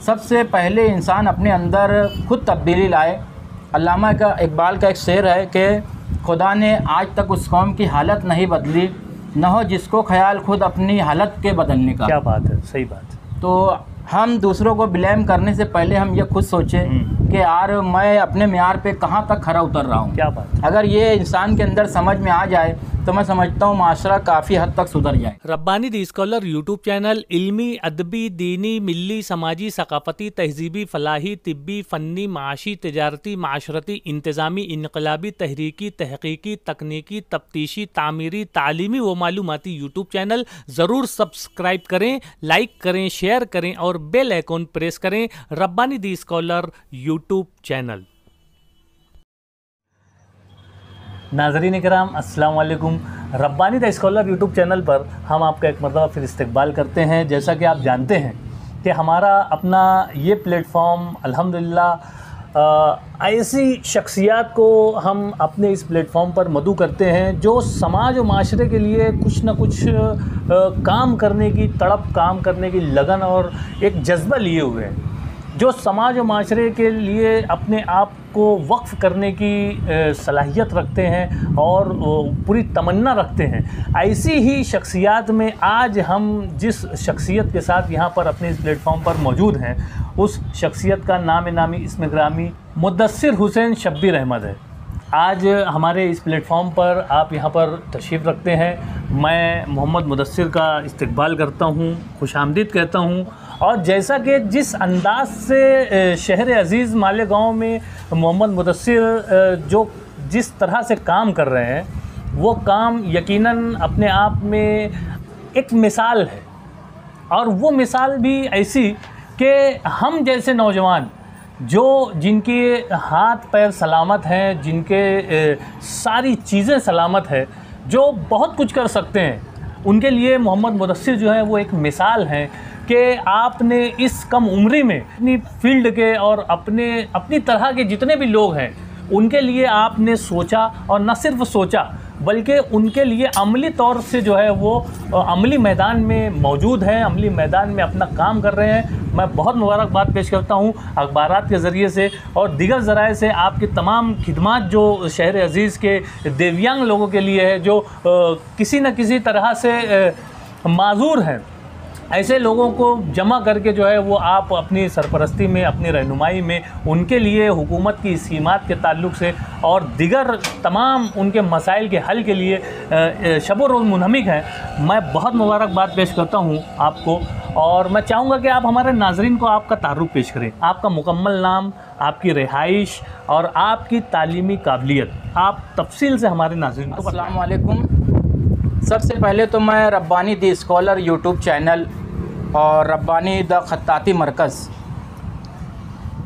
सबसे पहले इंसान अपने अंदर खुद तब्दीली लाए। अल्लामा का इकबाल का एक शेर है कि खुदा ने आज तक उस कौम की हालत नहीं बदली, न हो जिसको ख्याल खुद अपनी हालत के बदलने का। क्या बात है, सही बात है। तो हम दूसरों को ब्लेम करने से पहले हम ये खुद सोचें कि यार मैं अपने म्यार पे कहाँ तक खरा उतर रहा हूँ। क्या बात है। अगर ये इंसान के अंदर समझ में आ जाए तो मैं समझता हूँ माशरा काफ़ी हद तक सुधर जाए। Rabbani the scholar YouTube channel इल्मी, अदबी, दीनी, मिली, समाजी, सकाफ़ती, तहजीबी, फ़लाही, तिब्बी, फ़न्नी, माशी, तिजारती, माशरती, इंतज़ामी, इनकलाबी, तहरीकी, तहकीकी, तकनीकी, तफ्तीशी, तामीरी, तालीमी व मालूमाती यूट्यूब चैनल ज़रूर सब्सक्राइब करें, लाइक करें, शेयर करें और बेल आइकॉन प्रेस करें। Rabbani the scholar YouTube channel. नाज़रीन किराम अस्सलाम वालेकुम। Rabbani the scholar YouTube channel पर हम आपका एक मरतबा फिर इस्तकबाल करते हैं। जैसा कि आप जानते हैं कि हमारा अपना ये प्लेटफॉर्म अल्हम्दुलिल्लाह ऐसी शख्सियात को हम अपने इस प्लेटफॉर्म पर मदऊ करते हैं जो समाज और माशरे के लिए कुछ न कुछ काम करने की तड़प, काम करने की लगन और एक जज्बा लिए हुए हैं, जो समाज और माशरे के लिए अपने आप को वक्फ़ करने की सलाहियत रखते हैं और पूरी तमन्ना रखते हैं। ऐसी ही शख्सियात में आज हम जिस शख्सियत के साथ यहाँ पर अपने इस प्लेटफॉर्म पर मौजूद हैं, उस शख्सियत का नामी इस्म ग्रामी मुदस्सिर हुसैन शब्बीर अहमद है। आज हमारे इस प्लेटफॉर्म पर आप यहाँ पर तशरीफ़ रखते हैं। मैं मोहम्मद मुदस्सिर का इस्तकबाल करता हूँ, खुशामदीद कहता हूँ। और जैसा कि जिस अंदाज़ से शहर अज़ीज़ मालेगांव में मोहम्मद मुदस्सिर जो जिस तरह से काम कर रहे हैं, वो काम यकीनन अपने आप में एक मिसाल है। और वो मिसाल भी ऐसी कि हम जैसे नौजवान जिनके हाथ पैर सलामत हैं, जिनके सारी चीज़ें सलामत है, जो बहुत कुछ कर सकते हैं, उनके लिए मोहम्मद मुदस्सिर जो है वो एक मिसाल हैं कि आपने इस कम उम्री में अपनी फील्ड के और अपनी तरह के जितने भी लोग हैं उनके लिए आपने सोचा, और न सिर्फ सोचा बल्कि उनके लिए अमली तौर से जो है वो अमली मैदान में मौजूद हैं, अमली मैदान में अपना काम कर रहे हैं। मैं बहुत मुबारकबाद पेश करता हूँ अखबारात के ज़रिए से और दीगर ज़राए से आपकी तमाम खिदमात जो शहर अज़ीज़ के दिव्यांग लोगों के लिए है, जो किसी न किसी तरह से माजूर हैं, ऐसे लोगों को जमा करके जो है वो आप अपनी सरपरस्ती में, अपनी रहनुमाई में उनके लिए हुकूमत की स्कीमात के ताल्लुक़ से और दिगर तमाम उनके मसाइल के हल के लिए शब रोज़ मुनहमिक हैं। मैं बहुत मुबारकबाद पेश करता हूँ आपको, और मैं चाहूँगा कि आप हमारे नाज़रीन को आपका तारुफ़ पेश करें, आपका मुकम्मल नाम, आपकी रिहाइश और आपकी तालीमी काबिलियत आप तफसील से हमारे नाज़रीन को। अस्सलाम वालेकुम। सबसे पहले तो मैं Rabbani the scholar YouTube channel और रब्बानी द खत्ताती मरकज़,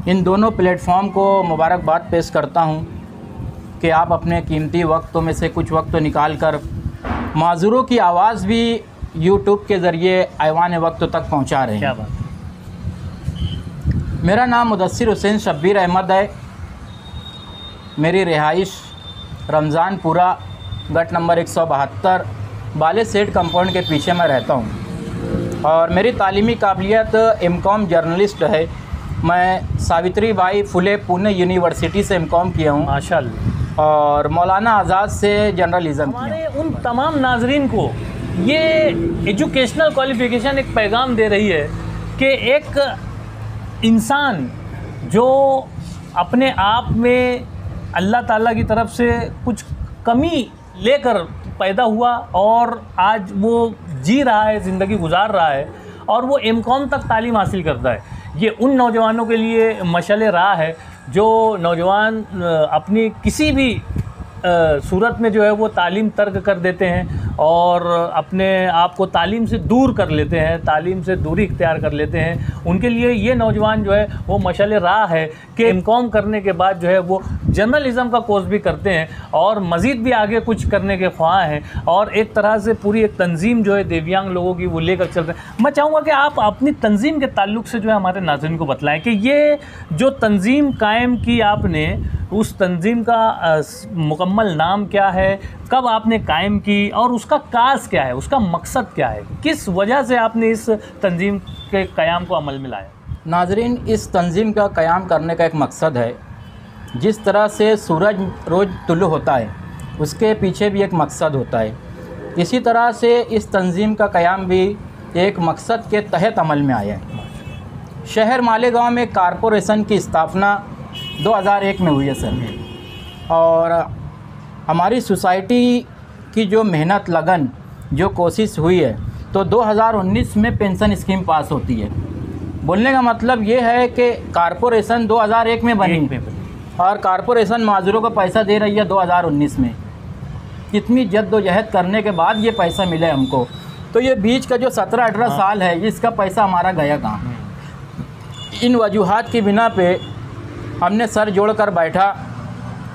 इन दोनों प्लेटफॉर्म को मुबारकबाद पेश करता हूँ कि आप अपने कीमती वक्तों में से कुछ वक्त निकाल कर माज़ूरों की आवाज़ भी यूट्यूब के ज़रिए ऐवान वक्त तक पहुँचा रहे हैं। क्या बात। मेरा नाम मुदस्सिर हुसैन शब्बीर अहमद है। मेरी रिहाइश रमज़ानपुरा गट नंबर 172 बाले सेठ कंपाउंड के पीछे मैं रहता हूँ, और मेरी तालीमी काबिलियत एमकॉम जर्नलिस्ट है। मैं सावित्री बाई फुले पुणे यूनिवर्सिटी से एमकॉम किया हूँ माशाअल्लाह, और मौलाना आज़ाद से जर्नलिज़म किया। हमारे उन तमाम नाजरीन को ये एजुकेशनल क्वालिफ़िकेशन एक पैगाम दे रही है कि एक इंसान जो अपने आप में अल्लाह ताला की तरफ से कुछ कमी लेकर पैदा हुआ और आज वो जी रहा है, ज़िंदगी गुजार रहा है, और वो एमकॉम तक तालीम हासिल करता है, ये उन नौजवानों के लिए मशाले राह है जो नौजवान अपनी किसी भी सूरत में जो है वो तालीम तर्क कर देते हैं और अपने आप को तालीम से दूर कर लेते हैं, तालीम से दूरी इख्तियार कर लेते हैं। उनके लिए ये नौजवान जो है वो मशाले राह है कि एमकॉम करने के बाद जो है वो जर्नलिज़म का कोर्स भी करते हैं और मज़ीद भी आगे कुछ करने के ख्वाह हैं, और एक तरह से पूरी एक तंजीम जो है दिव्यांग लोगों की वो लेकर चल रहे हैं। मैं चाहूँगा कि आप अपनी तंजीम के ताल्लुक़ से जो है हमारे नाज़रीन को बतलाएँ कि ये जो तंजीम कायम की आपने, उस तंजीम का मुकम्मल नाम क्या है, कब आपने कायम की और उसका काज क्या है, उसका मकसद क्या है, किस वजह से आपने इस तंजीम के क़याम को अमल में लाया? नाजरीन, इस तंजीम का क़याम करने का एक मकसद है। जिस तरह से सूरज रोज़ तुलू होता है, उसके पीछे भी एक मकसद होता है। इसी तरह से इस तंजीम का क़याम भी एक मकसद के तहत अमल में आया है। शहर मालेगांव में कारपोरेशन की स्थापना 2001 में हुई है सर। और हमारी सोसाइटी की जो मेहनत, लगन, जो कोशिश हुई है, तो 2019 में पेंशन स्कीम पास होती है। बोलने का मतलब ये है कि कारपोरेशन 2001 में बनी और कारपोरेशन माजूरों को पैसा दे रही है 2019 में। कितनी जद्दोजहद करने के बाद ये पैसा मिले हमको, तो ये बीच का जो 17-18 साल है, इसका पैसा हमारा गया कहाँ। इन वजूहात की बिना पे हमने सर जोड़ कर बैठा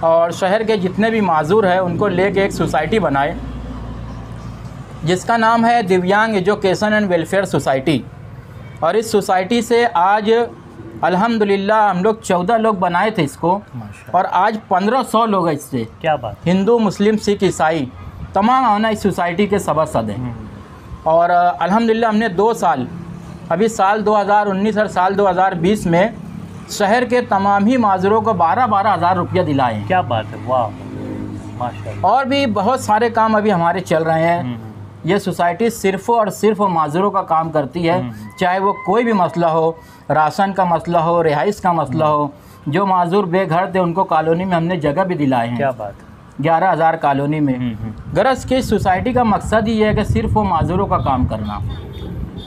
और शहर के जितने भी माजूर हैं उनको लेके एक सोसाइटी बनाए, जिसका नाम है दिव्यांग एजुकेशन एंड वेलफेयर सोसाइटी। और इस सोसाइटी से आज अल्हम्दुलिल्लाह हम लोग 14 लोग बनाए थे इसको, और आज 1500 लोग हैं इससे। क्या बात। हिंदू, मुस्लिम, सिख, ईसाई तमाम आना इस सोसाइटी के सभासद हैं। और अल्हम्दुलिल्लाह हमने 2 साल, अभी साल 2019 और साल 2020 में शहर के तमाम ही माजूरों को 12-12 हज़ार रुपया दिलाए हैं। क्या बात है, वाह माशाल्लाह। और भी बहुत सारे काम अभी हमारे चल रहे हैं। ये सोसाइटी सिर्फ़ और सिर्फ माजूरों का काम करती है, चाहे वो कोई भी मसला हो, राशन का मसला हो, रिहाइश का मसला हो। जो माजूर बेघर थे उनको कॉलोनी में हमने जगह भी दिलाए हैं। क्या बात। 11,000 कॉलोनी में। गरज की सोसाइटी का मकसद ही है कि सिर्फ वो माजूरों का काम करना।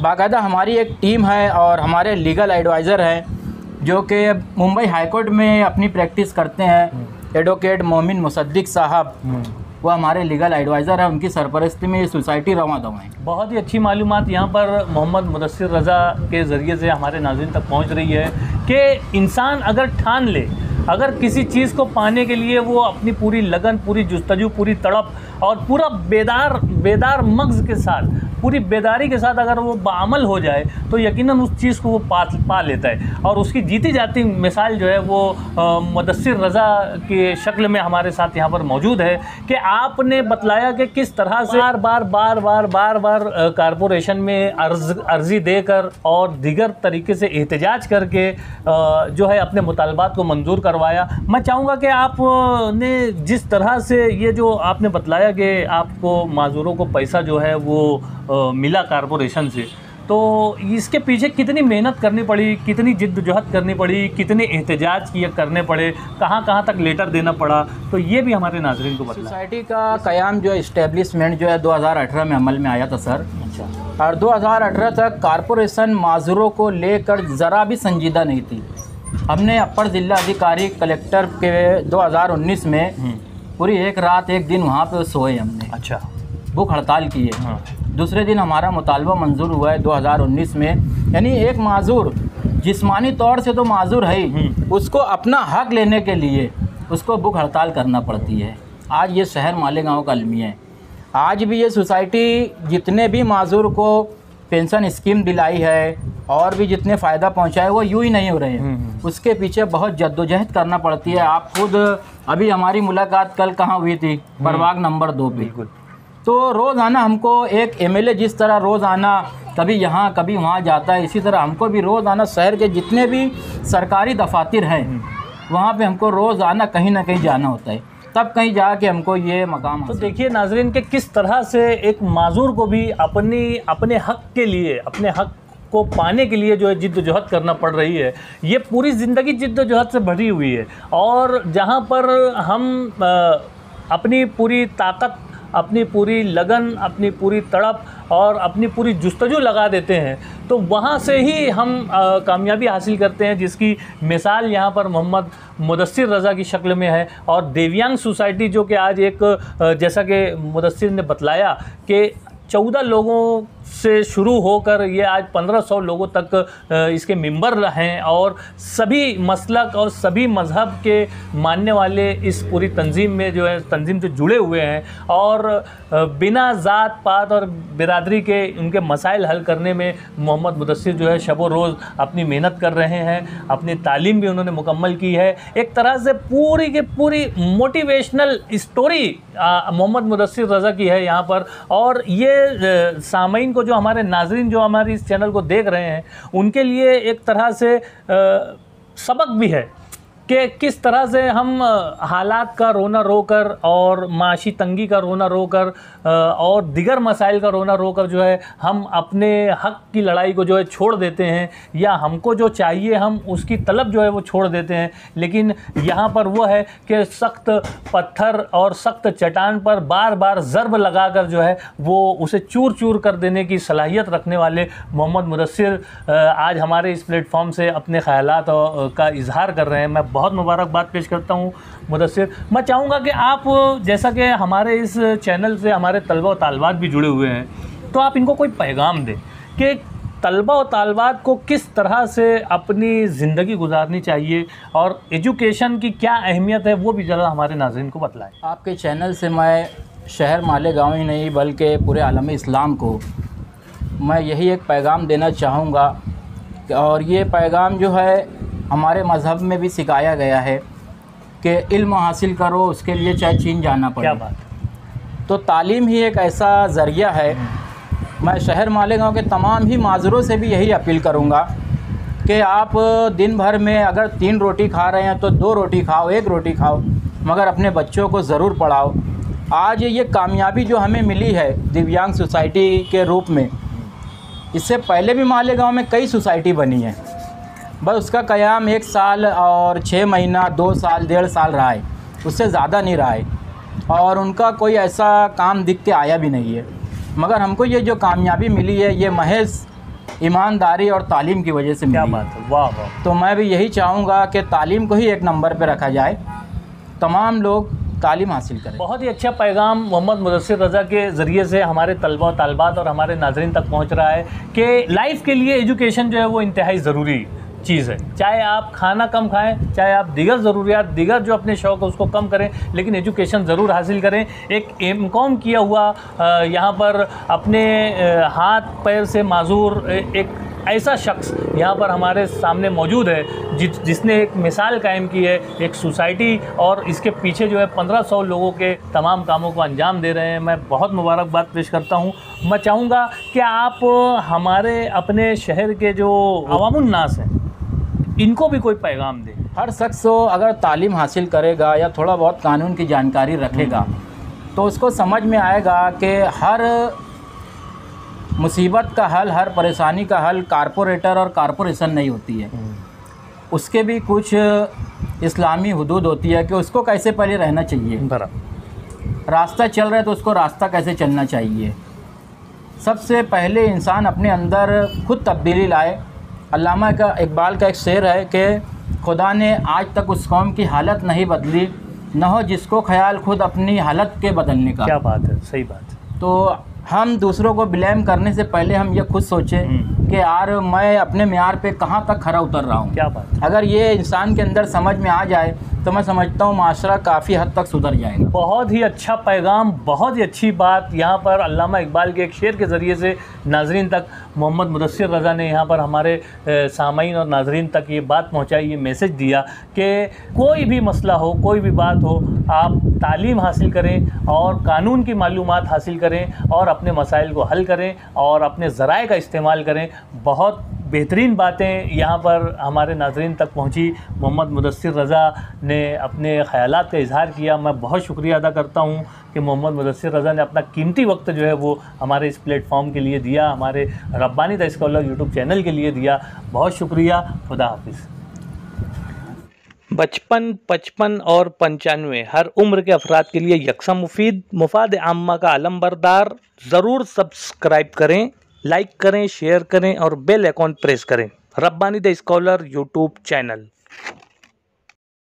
बाकायदा हमारी एक टीम है और हमारे लीगल एडवाइज़र हैं जो कि मुंबई हाई कोर्ट में अपनी प्रैक्टिस करते हैं। एडवोकेट मोमिन मुसद्दिक साहब, वो हमारे लीगल एडवाइज़र है। उनकी सरपरस्ती में ये सोसाइटी रवां दवां है। बहुत ही अच्छी मालूमात यहाँ पर मोहम्मद मुदस्सिर रज़ा के ज़रिए से हमारे नाज़रीन तक पहुँच रही है कि इंसान अगर ठान ले, अगर किसी चीज़ को पाने के लिए वो अपनी पूरी लगन, पूरी जुस्तजू, पूरी तड़प और पूरा बेदार मग़ज़ के साथ, पूरी बेदारी के साथ अगर वो बाअमल हो जाए तो यकीनन उस चीज़ को वो पा लेता है। और उसकी जीती जाती मिसाल जो है वो मुदस्सिर रज़ा के शक्ल में हमारे साथ यहाँ पर मौजूद है कि आपने बतलाया कि किस तरह से बार बार कारपोरेशन में अर्ज़ी देकर और दीगर तरीके से एहतजाज करके जो है अपने मुतालबात को मंजूर करवाया। मैं चाहूँगा कि आपने जिस तरह से ये जो आपने बतलाया कि आपको माजूरों को पैसा जो है वो मिला कारपोरेशन से, तो इसके पीछे कितनी मेहनत करनी पड़ी, कितनी जिद्दोजहद करनी पड़ी, कितने एहतजाज किए करने पड़े, कहाँ तक लेटर देना पड़ा, तो ये भी हमारे नाज़रीन को बताएं। सोसाइटी का क़याम जो इस्टेब्लिशमेंट जो है 2018 में अमल में आया था सर। अच्छा। और 2018 तक कारपोरेशन माजूरों को लेकर ज़रा भी संजीदा नहीं थी। हमने अपर ज़िला अधिकारी कलेक्टर के 2019 में पूरी एक रात एक दिन वहाँ पे सोए हमने। अच्छा। भूख हड़ताल की है। दूसरे दिन हमारा मुतालबा मंजूर हुआ है 2019 में। यानी एक माजूर जिस्मानी तौर से तो माजूर है ही, उसको अपना हक लेने के लिए उसको भूख हड़ताल करना पड़ती है। आज ये शहर मालेगांव का अलमिया है। आज भी ये सोसाइटी जितने भी माजूर को पेंशन स्कीम दिलाई है और भी जितने फ़ायदा पहुंचाए वो यूँ ही नहीं हो रहे हैं। उसके पीछे बहुत जद्दोजहद करना पड़ती है। आप खुद अभी हमारी मुलाकात कल कहाँ हुई थी, परवाग नंबर 2 पे। तो रोज़ाना हमको एक एमएलए जिस तरह रोज़ाना कभी यहाँ कभी वहाँ जाता है, इसी तरह हमको भी रोज़ाना शहर के जितने भी सरकारी दफातर हैं वहाँ पे हमको रोज़ाना कहीं ना कहीं जाना होता है, तब कहीं जाके हमको ये मकाम। तो देखिए नाजरीन के किस तरह से एक माजूर को भी अपने हक के लिए, अपने हक को पाने के लिए जो है जिद्दोजहद करना पड़ रही है। ये पूरी ज़िंदगी जिद्दोजहद से भरी हुई है। और जहाँ पर हम अपनी पूरी ताकत, अपनी पूरी लगन, अपनी पूरी तड़प और अपनी पूरी जुस्तजू लगा देते हैं, तो वहाँ से ही हम कामयाबी हासिल करते हैं, जिसकी मिसाल यहाँ पर मोहम्मद मुदस्सिर रज़ा की शक्ल में है। और दिव्यांग सोसाइटी जो कि आज एक जैसा कि मुदस्सिर ने बतलाया कि 14 लोगों से शुरू होकर ये आज 1500 लोगों तक इसके मेंबर हैं और सभी मसलक और सभी मज़हब के मानने वाले इस पूरी तंजीम में जो है तंजीम से जुड़े हुए हैं। और बिना ज़ात पात और बिरादरी के उनके मसाइल हल करने में मोहम्मद मुदस्सिर जो है शब व रोज़ अपनी मेहनत कर रहे हैं। अपनी तालीम भी उन्होंने मुकम्मल की है। एक तरह से पूरी की पूरी मोटिवेशनल स्टोरी मोहम्मद मुदस्सिर रज़ा की है यहाँ पर। और ये सामईन को, जो हमारे नाजरीन जो हमारी इस चैनल को देख रहे हैं, उनके लिए एक तरह से सबक भी है कि किस तरह से हम हालात का रोना रोकर और माशी तंगी का रोना रोकर और दिगर मसाइल का रोना रोकर जो है हम अपने हक़ की लड़ाई को जो है छोड़ देते हैं, या हमको जो चाहिए हम उसकी तलब जो है वो छोड़ देते हैं। लेकिन यहाँ पर वो है कि सख्त पत्थर और सख्त चट्टान पर बार बार ज़रब लगाकर जो है वो उसे चूर चूर कर देने की सलाहियत रखने वाले मोहम्मद मुदस्सिर आज हमारे इस प्लेटफॉर्म से अपने ख़यालात का इजहार कर रहे हैं। मैं बहुत मुबारकबाद पेश करता हूँ मुदस्सिर। मैं चाहूँगा कि आप, जैसा कि हमारे इस चैनल से हमारे तलबा और तालबात भी जुड़े हुए हैं, तो आप इनको कोई पैगाम दें कि तलबा और तालबात को किस तरह से अपनी ज़िंदगी गुजारनी चाहिए और एजुकेशन की क्या अहमियत है, वो भी ज़रा हमारे नाज़रीन को बतलाएं। आपके चैनल से मैं शहर मालेगांव ही नहीं बल्कि पूरे आलम इस्लाम को मैं यही एक पैगाम देना चाहूँगा, और ये पैगाम जो है हमारे मज़हब में भी सिखाया गया है कि इल्म हासिल करो, उसके लिए चाहे चीन जाना पड़े। क्या बात। तो तालीम ही एक ऐसा ज़रिया है। मैं शहर मालेगांव के तमाम ही माजरों से भी यही अपील करूँगा कि आप दिन भर में अगर 3 रोटी खा रहे हैं तो 2 रोटी खाओ, 1 रोटी खाओ, मगर अपने बच्चों को ज़रूर पढ़ाओ। आज ये कामयाबी जो हमें मिली है दिव्यांग सोसाइटी के रूप में, इससे पहले भी मालेगांव में कई सोसाइटी बनी है, बस उसका क़याम 1 साल और 6 महीना, 2 साल, 1.5 साल रहा है, उससे ज़्यादा नहीं रहा है, और उनका कोई ऐसा काम दिख के आया भी नहीं है। मगर हमको ये जो कामयाबी मिली है ये महज ईमानदारी और तालीम की वजह से मिली। क्या बात है, वाह वाह। तो मैं भी यही चाहूँगा कि तालीम को ही एक नंबर पे रखा जाए, तमाम लोग तालीम हासिल करें। बहुत ही अच्छा पैगाम मोहम्मद मुदस्सिर रज़ा के ज़रिए से हमारे तलबा तालबात और हमारे नाज़रीन तक पहुँच रहा है कि लाइफ के लिए एजुकेशन जो है वो इंतहाई ज़रूरी चीज़ है। चाहे आप खाना कम खाएं, चाहे आप दिगर ज़रूरियात, दिगर जो अपने शौक़ है उसको कम करें, लेकिन एजुकेशन ज़रूर हासिल करें। एक एमकॉम किया हुआ यहाँ पर अपने हाथ पैर से माजूर एक ऐसा शख्स यहाँ पर हमारे सामने मौजूद है जिसने एक मिसाल कायम की है, एक सोसाइटी, और इसके पीछे जो है 1500 लोगों के तमाम कामों को अंजाम दे रहे हैं। मैं बहुत मुबारकबाद पेश करता हूँ। मैं चाहूँगा कि आप हमारे अपने शहर के जो अवामुन नास हैं इनको भी कोई पैगाम दें। हर शख्स अगर तालीम हासिल करेगा या थोड़ा बहुत कानून की जानकारी रखेगा तो उसको समझ में आएगा कि हर मुसीबत का हल, हर परेशानी का हल कारपोरेटर और कारपोरेशन नहीं होती है। उसके भी कुछ इस्लामी हुदूद होती है कि उसको कैसे पहले रहना चाहिए, रास्ता चल रहा है तो उसको रास्ता कैसे चलना चाहिए। सबसे पहले इंसान अपने अंदर खुद तब्दीली लाए। अल्लामा का इकबाल का एक शेर है कि खुदा ने आज तक उस कौम की हालत नहीं बदली, न हो जिसको ख्याल खुद अपनी हालत के बदलने का। क्या बात है, सही बात है। तो हम दूसरों को ब्लेम करने से पहले हम ये खुद सोचें कि यार मैं अपने म्यार पे कहाँ तक खरा उतर रहा हूँ। क्या बात है। अगर ये इंसान के अंदर समझ में आ जाए तो मैं समझता हूँ माशरा काफ़ी हद तक सुधर जाएगा। बहुत ही अच्छा पैगाम, बहुत ही अच्छी बात यहाँ पर अल्लामा इकबाल के एक शेर के ज़रिए से नाजरीन तक मोहम्मद मुदस्सिर रज़ा ने यहाँ पर हमारे सामाईन और नाजरीन तक ये बात पहुँचाई, ये मैसेज दिया कि कोई भी मसला हो, कोई भी बात हो, आप तालीम हासिल करें और कानून की मालूमात हासिल करें और अपने मसाइल को हल करें और अपने ज़राए का इस्तेमाल करें। बहुत बेहतरीन बातें यहाँ पर हमारे नाज़रीन तक पहुँची। मोहम्मद मुदस्सिर रज़ा ने अपने ख़यालात का इजहार किया। मैं बहुत शुक्रिया अदा करता हूँ कि मोहम्मद मुदस्सिर रज़ा ने अपना कीमती वक्त जो है वो हमारे इस प्लेटफॉर्म के लिए दिया, हमारे Rabbani the scholar YouTube channel के लिए दिया। बहुत शुक्रिया। खुदा हाफिज़। 55, 55 और 95 हर उम्र के अफराद के लिए यकसा मुफीद, मुफाद आम्मा का अलमबरदार। ज़रूर सब्सक्राइब करें, लाइक करें, शेयर करें और बेल आइकॉन प्रेस करें। Rabbani the scholar YouTube channel.